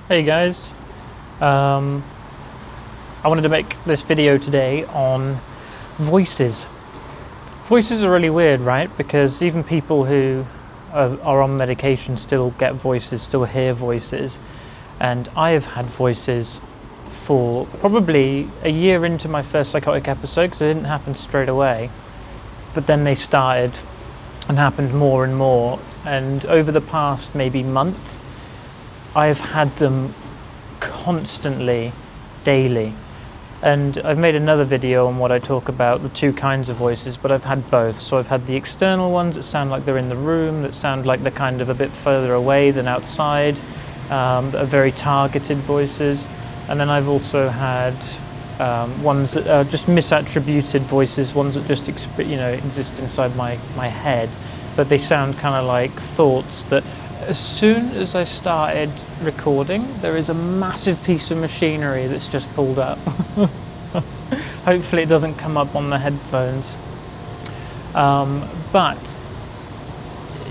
Hey guys, I wanted to make this video today on voices. Voices are really weird, right? Because even people who are on medication still get voices, still hear voices. And I have had voices for probably a year into my first psychotic episode, because it didn't happen straight away. But then they started and happened more and more. And over the past maybe month, I've had them constantly, daily. And I've made another video on what I talk about, the two kinds of voices, but I've had both. So I've had the external ones that sound like they're in the room, that sound like they're kind of a bit further away than outside, that are very targeted voices. And then I've also had ones that are just misattributed voices, ones that just exist inside my head, but they sound kind of like thoughts that as soon as I started recording, there is a massive piece of machinery that's just pulled up. Hopefully it doesn't come up on the headphones. But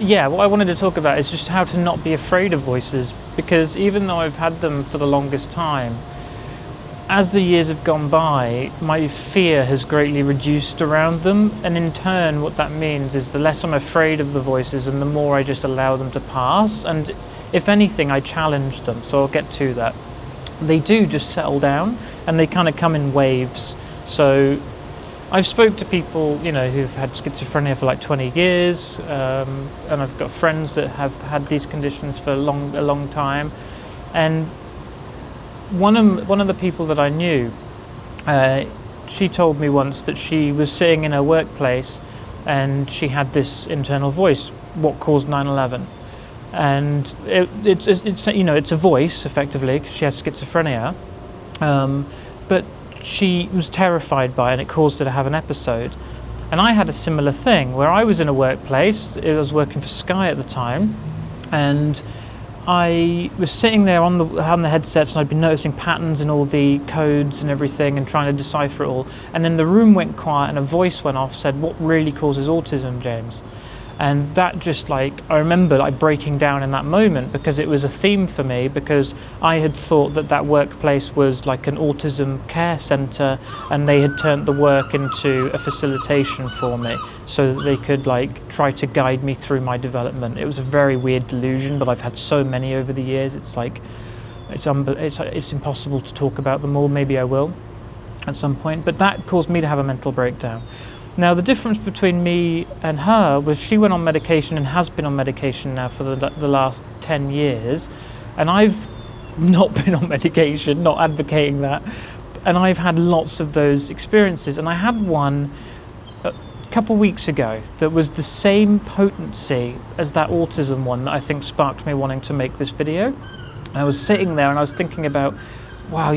yeah, what I wanted to talk about is just how to not be afraid of voices, because even though I've had them for the longest time, as the years have gone by, my fear has greatly reduced around them, and in turn what that means is the less I'm afraid of the voices and the more I just allow them to pass, and if anything I challenge them, so I'll get to that. They do just settle down and they kind of come in waves. So I've spoke to people who've had schizophrenia for like 20 years, and I've got friends that have had these conditions for a long time, and one of the people that I knew, she told me once that she was sitting in her workplace and she had this internal voice, what caused 9/11, and it's a voice effectively because she has schizophrenia, but she was terrified by it and it caused her to have an episode. And I had a similar thing where I was in a workplace. I was working for Sky at the time, and I was sitting there on the headsets, and I'd been noticing patterns in all the codes and everything and trying to decipher it all. And then the room went quiet and a voice went off, said, "What really causes autism, James?" And that just I remember breaking down in that moment, because it was a theme for me, because I had thought that workplace was like an autism care centre, and they had turned the work into a facilitation for me so that they could try to guide me through my development. It was a very weird delusion, but I've had so many over the years. It's impossible to talk about them all. Maybe I will at some point, but that caused me to have a mental breakdown. Now, the difference between me and her was she went on medication and has been on medication now for the last 10 years. And I've not been on medication, not advocating that. And I've had lots of those experiences. And I had one a couple weeks ago that was the same potency as that autism one that I think sparked me wanting to make this video. And I was sitting there and I was thinking about, wow,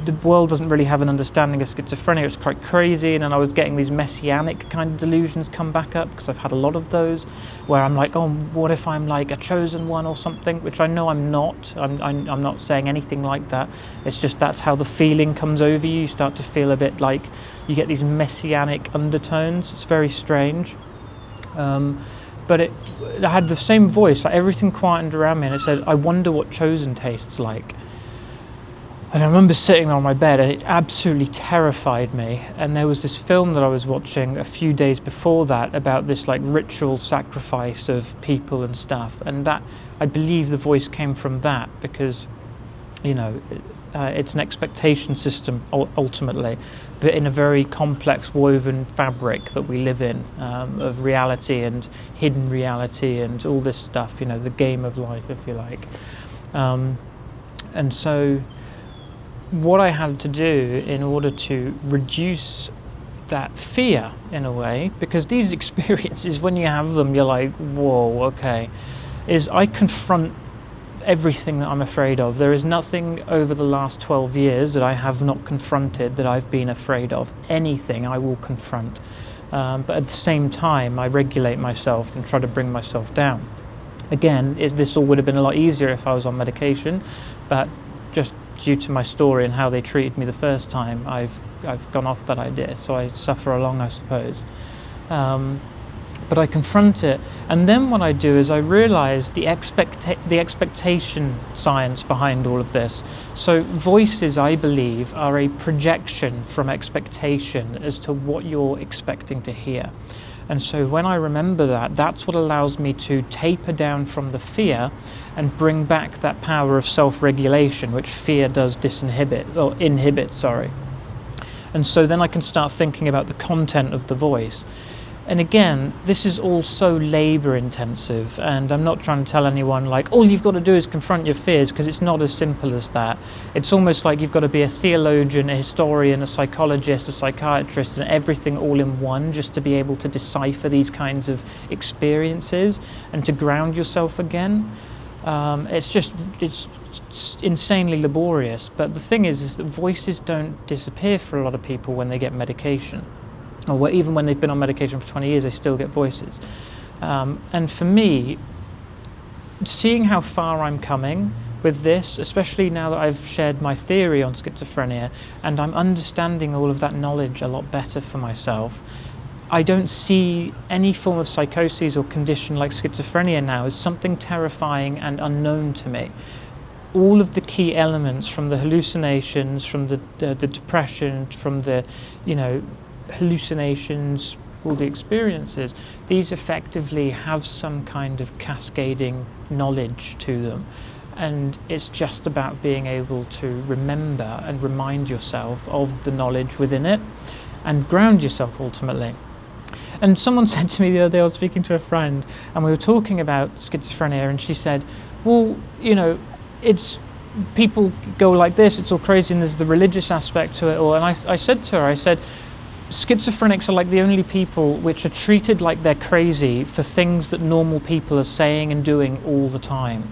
the world doesn't really have an understanding of schizophrenia. It's quite crazy. And then I was getting these messianic kind of delusions come back up, because I've had a lot of those, where I'm like, oh, what if I'm like a chosen one or something, which I know I'm not. I'm not saying anything like that. It's just that's how the feeling comes over you. You start to feel a bit like you get these messianic undertones. It's very strange. But I had the same voice, everything quietened around me, and it said, "I wonder what chosen tastes like." And I remember sitting on my bed, and it absolutely terrified me. And there was this film that I was watching a few days before that about this ritual sacrifice of people and stuff. And that, I believe the voice came from that, because, it's an expectation system ultimately, but in a very complex woven fabric that we live in, of reality and hidden reality and all this stuff, the game of life, if you like. And so what I had to do in order to reduce that fear in a way, because these experiences, when you have them, you're like, whoa, okay, is I confront everything that I'm afraid of. There is nothing over the last 12 years that I have not confronted, that I've been afraid of. Anything I will confront. But at the same time, I regulate myself and try to bring myself down. Again, this all would have been a lot easier if I was on medication, but just due to my story and how they treated me the first time, I've gone off that idea, so I suffer along, I suppose. but I confront it. And then what I do is I realize the expectation science behind all of this. So voices, I believe, are a projection from expectation as to what you're expecting to hear. And so when I remember that, that's what allows me to taper down from the fear and bring back that power of self-regulation, which fear does inhibit. And so then I can start thinking about the content of the voice. And again, this is all so labor intensive, and I'm not trying to tell anyone like all you've got to do is confront your fears, because it's not as simple as that. It's almost like you've got to be a theologian, a historian, a psychologist, a psychiatrist, and everything all in one just to be able to decipher these kinds of experiences and to ground yourself again. It's insanely laborious. But the thing is that voices don't disappear for a lot of people when they get medication. Or even when they've been on medication for 20 years, they still get voices. And for me, seeing how far I'm coming with this, especially now that I've shared my theory on schizophrenia, and I'm understanding all of that knowledge a lot better for myself, I don't see any form of psychosis or condition like schizophrenia now as something terrifying and unknown to me. All of the key elements, from the hallucinations, from the depression, from the, hallucinations, all the experiences, these effectively have some kind of cascading knowledge to them. And it's just about being able to remember and remind yourself of the knowledge within it and ground yourself ultimately. And someone said to me the other day, I was speaking to a friend, and we were talking about schizophrenia, and she said, well, it's people go like this, it's all crazy, and there's the religious aspect to it all. And I said to her, schizophrenics are like the only people which are treated like they're crazy for things that normal people are saying and doing all the time.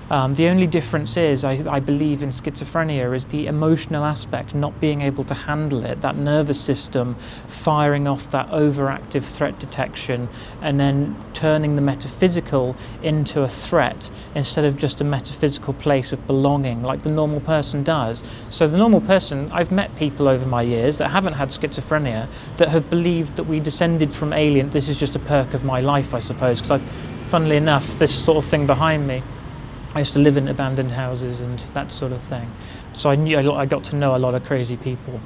The only difference is, I believe, in schizophrenia is the emotional aspect, not being able to handle it, that nervous system firing off that overactive threat detection and then turning the metaphysical into a threat instead of just a metaphysical place of belonging like the normal person does. So the normal person, I've met people over my years that haven't had schizophrenia that have believed that we descended from alien. This is just a perk of my life, I suppose, because funnily enough, this sort of thing behind me, I used to live in abandoned houses and that sort of thing. So I got to know a lot of crazy people.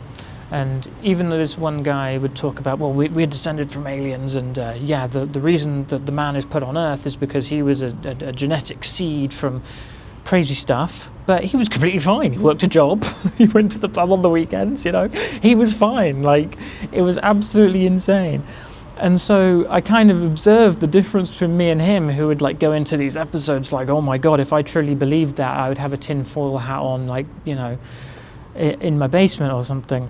And even though this one guy would talk about, well, we're descended from aliens, and the reason that the man is put on Earth is because he was a genetic seed from crazy stuff, but he was completely fine. He worked a job, he went to the pub on the weekends, he was fine. Like, it was absolutely insane. And so I kind of observed the difference between me and him, who would go into these episodes like, oh my God, if I truly believed that, I would have a tinfoil hat on, in my basement or something.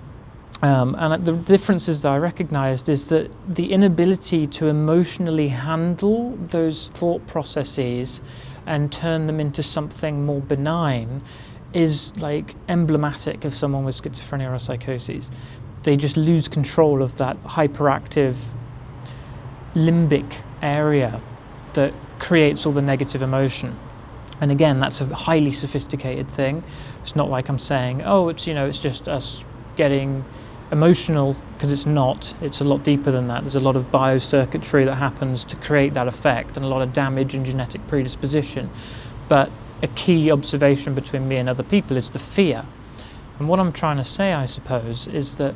And the differences that I recognized is that the inability to emotionally handle those thought processes and turn them into something more benign is emblematic of someone with schizophrenia or psychosis. They just lose control of that hyperactive limbic area that creates all the negative emotion. And again, that's a highly sophisticated thing. It's not like I'm saying, oh, it's just us getting emotional, because it's not. It's a lot deeper than that. There's a lot of biocircuitry that happens to create that effect, and a lot of damage and genetic predisposition. But a key observation between me and other people is the fear. And what I'm trying to say, I suppose, is that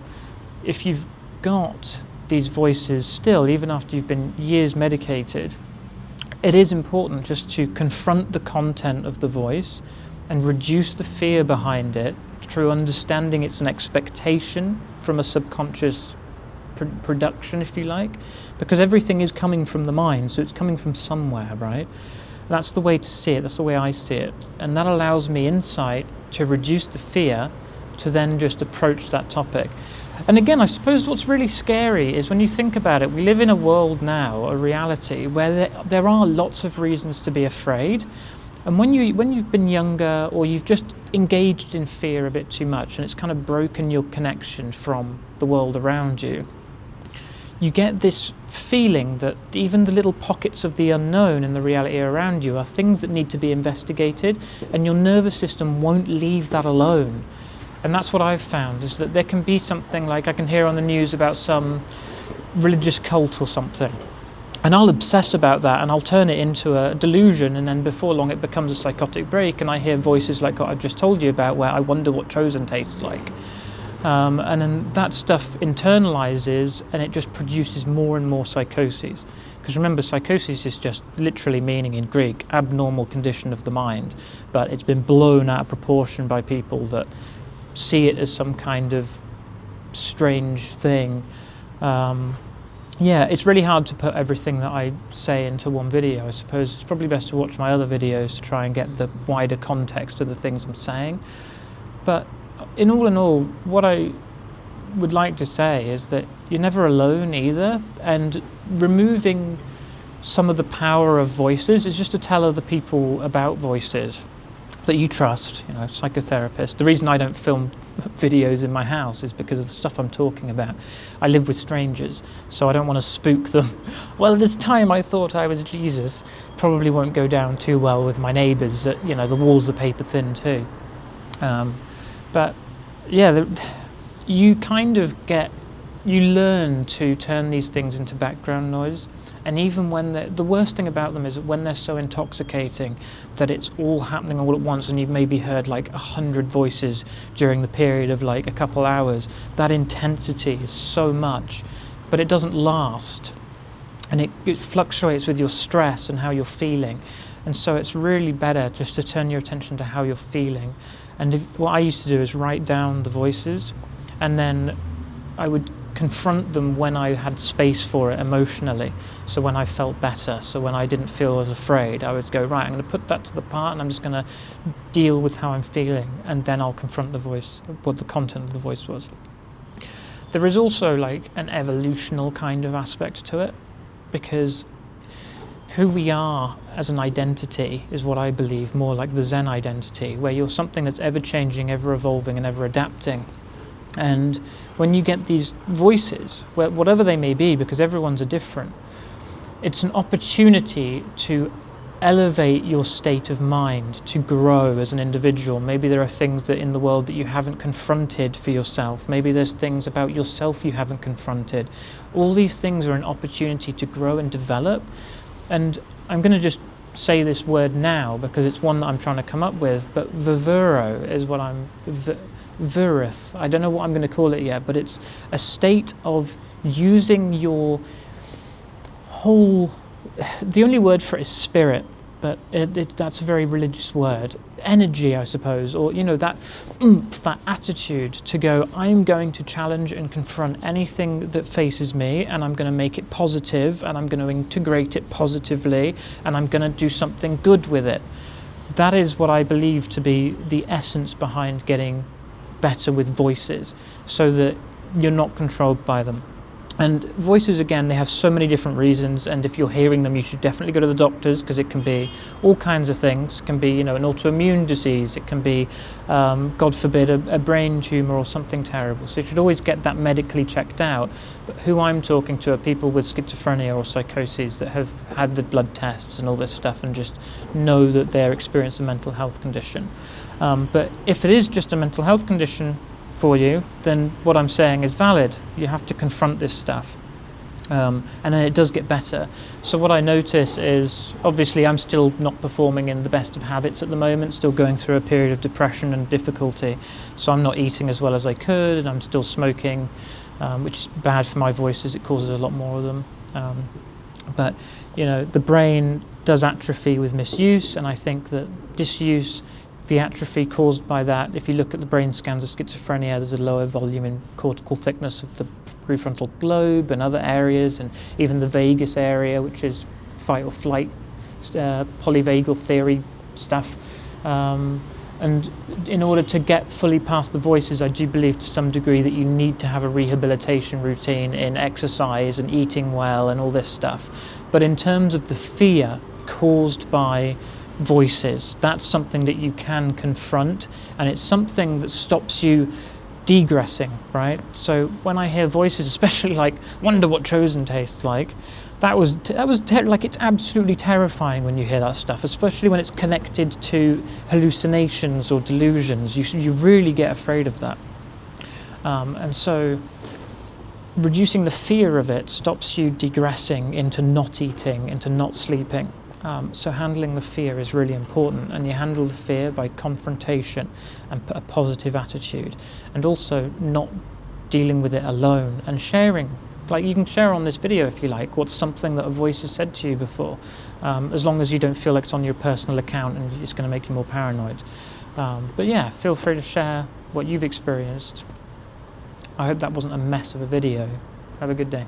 if you've got these voices still, even after you've been years medicated, it is important just to confront the content of the voice and reduce the fear behind it through understanding it's an expectation from a subconscious production, if you like, because everything is coming from the mind, so it's coming from somewhere, right? That's the way to see it, that's the way I see it, and that allows me insight to reduce the fear to then just approach that topic. And again, I suppose what's really scary is when you think about it, we live in a world now, a reality, where there are lots of reasons to be afraid. And when you've been younger, or you've just engaged in fear a bit too much, and it's kind of broken your connection from the world around you, you get this feeling that even the little pockets of the unknown in the reality around you are things that need to be investigated, and your nervous system won't leave that alone. And that's what I've found, is that there can be something like, I can hear on the news about some religious cult or something, And I'll obsess about that, and I'll turn it into a delusion, and then before long it becomes a psychotic break, and I hear voices like what I've just told you about, where I wonder what chosen tastes like. And then that stuff internalizes, and it just produces more and more psychoses. Because remember, psychosis is just literally meaning in Greek, abnormal condition of the mind, but it's been blown out of proportion by people that see it as some kind of strange thing. Yeah, it's really hard to put everything that I say into one video. I suppose it's probably best to watch my other videos to try and get the wider context of the things I'm saying. But in all, what I would like to say is that you're never alone either, and removing some of the power of voices is just to tell other people about voices that you trust, psychotherapists. The reason I don't film videos in my house is because of the stuff I'm talking about. I live with strangers, so I don't want to spook them. Well, this time I thought I was Jesus. Probably won't go down too well with my neighbours. The walls are paper thin too. But yeah, you learn to turn these things into background noise. And even when the worst thing about them is that when they're so intoxicating that it's all happening all at once, and you've maybe heard like 100 voices during the period of like a couple hours, that intensity is so much, but it doesn't last. And it fluctuates with your stress and how you're feeling. And so it's really better just to turn your attention to how you're feeling. And what I used to do is write down the voices, and then I would confront them when I had space for it emotionally. So when I felt better, so when I didn't feel as afraid, I would go, right, I'm going to put that to the part, and I'm just going to deal with how I'm feeling, and then I'll confront the voice, what the content of the voice was. There is also like an evolutional kind of aspect to it, because who we are as an identity is what I believe more like the Zen identity, where you're something that's ever changing, ever evolving, and ever adapting. And when you get these voices, whatever they may be, because everyone's different, it's an opportunity to elevate your state of mind, to grow as an individual. Maybe there are things that in the world that you haven't confronted for yourself. Maybe there's things about yourself you haven't confronted. All these things are an opportunity to grow and develop. And I'm going to just say this word now because it's one that I'm trying to come up with, but vivuro is what virith. I don't know what I'm going to call it yet, but it's a state of using your whole, the only word for it is spirit, but that's a very religious word. Energy, I suppose, or that oomph, that attitude to go, I'm going to challenge and confront anything that faces me, and I'm going to make it positive, and I'm going to integrate it positively, and I'm going to do something good with it. That is what I believe to be the essence behind getting better with voices, so that you're not controlled by them. And voices, again, they have so many different reasons, and if you're hearing them, you should definitely go to the doctors, because it can be all kinds of things. It can be, an autoimmune disease. It can be, God forbid, a brain tumor or something terrible. So you should always get that medically checked out. But who I'm talking to are people with schizophrenia or psychoses that have had the blood tests and all this stuff and just know that they're experiencing a mental health condition. But if it is just a mental health condition for you, then what I'm saying is valid. You have to confront this stuff, and then it does get better. So what I notice is, obviously I'm still not performing in the best of habits at the moment, still going through a period of depression and difficulty, so I'm not eating as well as I could, and I'm still smoking, which is bad for my voice as it causes a lot more of them. But the brain does atrophy with misuse, and I think that disuse, the atrophy caused by that, if you look at the brain scans of schizophrenia, there's a lower volume in cortical thickness of the prefrontal lobe and other areas, and even the vagus area, which is fight or flight, polyvagal theory stuff. And in order to get fully past the voices, I do believe to some degree that you need to have a rehabilitation routine in exercise and eating well and all this stuff. But in terms of the fear caused by voices, that's something that you can confront, and it's something that stops you degressing, right? So when I hear voices, especially like wonder what chosen tastes like, it's absolutely terrifying when you hear that stuff, especially when it's connected to hallucinations or delusions. You really get afraid of that. And so reducing the fear of it stops you degressing into not eating, into not sleeping. So handling the fear is really important, and you handle the fear by confrontation and a positive attitude, and also not dealing with it alone and sharing. Like, you can share on this video if you like what's something that a voice has said to you before, as long as you don't feel like it's on your personal account and it's going to make you more paranoid. But yeah, feel free to share what you've experienced. I hope that wasn't a mess of a video. Have a good day.